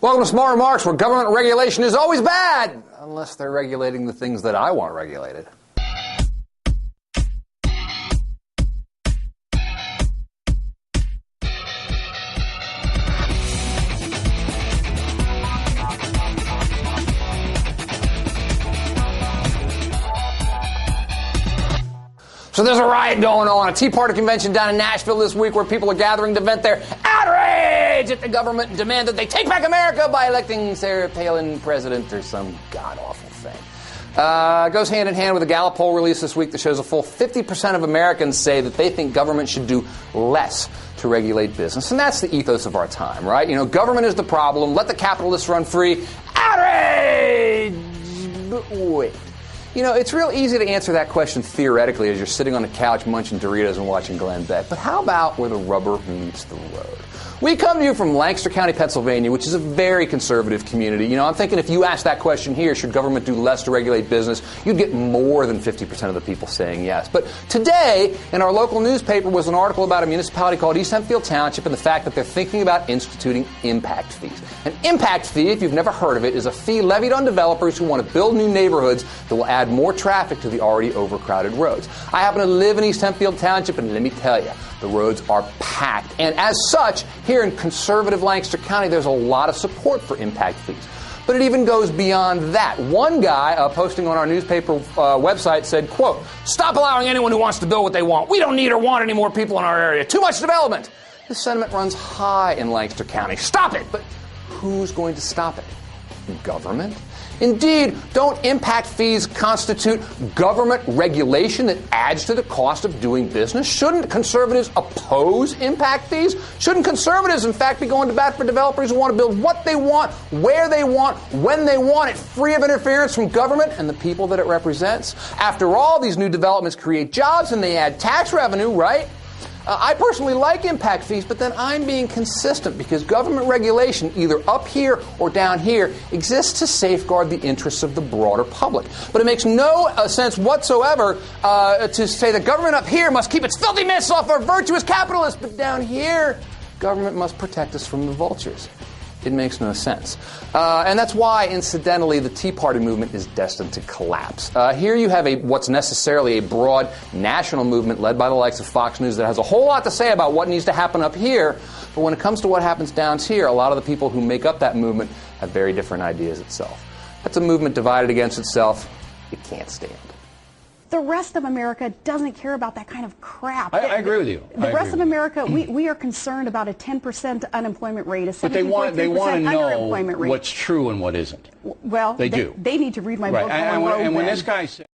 Welcome to Smart Remarks, where government regulation is always bad, unless they're regulating the things that I want regulated. So there's a riot going on, a Tea Party convention down in Nashville this week where people are gathering to vent their outrage at the government and demand that they take back America by electing Sarah Palin president or some god-awful thing. It goes hand in hand with a Gallup poll released this week that shows a full 50% of Americans say that they think government should do less to regulate business. And that's the ethos of our time, right? You know, government is the problem. Let the capitalists run free. Outrage! But wait. You know, it's real easy to answer that question theoretically as you're sitting on the couch munching Doritos and watching Glenn Beck. But how about where the rubber meets the road? We come to you from Lancaster County, Pennsylvania, which is a very conservative community. You know, I'm thinking if you ask that question here, should government do less to regulate business, you'd get more than 50% of the people saying yes. But today, in our local newspaper, was an article about a municipality called East Hempfield Township and the fact that they're thinking about instituting impact fees. An impact fee, if you've never heard of it, is a fee levied on developers who want to build new neighborhoods that will add more traffic to the already overcrowded roads. I happen to live in East Hempfield Township, and let me tell you, the roads are packed. And as such, here in conservative Lancaster County, there's a lot of support for impact fees. But it even goes beyond that. One guy posting on our newspaper website said, quote, "Stop allowing anyone who wants to build what they want. We don't need or want any more people in our area. Too much development." This sentiment runs high in Lancaster County. Stop it! But who's going to stop it? Government? Indeed, don't impact fees constitute government regulation that adds to the cost of doing business? Shouldn't conservatives oppose impact fees? Shouldn't conservatives, in fact, be going to bat for developers who want to build what they want, where they want, when they want it, free of interference from government and the people that it represents? After all, these new developments create jobs and they add tax revenue, right? I personally like impact fees, but then I'm being consistent because government regulation, either up here or down here, exists to safeguard the interests of the broader public. But it makes no sense whatsoever to say that government up here must keep its filthy mitts off our virtuous capitalists, but down here, government must protect us from the vultures. It makes no sense. And that's why, incidentally, the Tea Party movement is destined to collapse. Here you have what's necessarily a broad national movement led by the likes of Fox News that has a whole lot to say about what needs to happen up here. But when it comes to what happens down here, a lot of the people who make up that movement have very different ideas itself. That's a movement divided against itself. It can't stand. The rest of America doesn't care about that kind of crap. I agree with you. The rest of America, we are concerned about a 10% unemployment rate, a 17.2% But they want to underemployment know rate. what's true and what isn't. Well, they do. They need to read my book. And when this guy said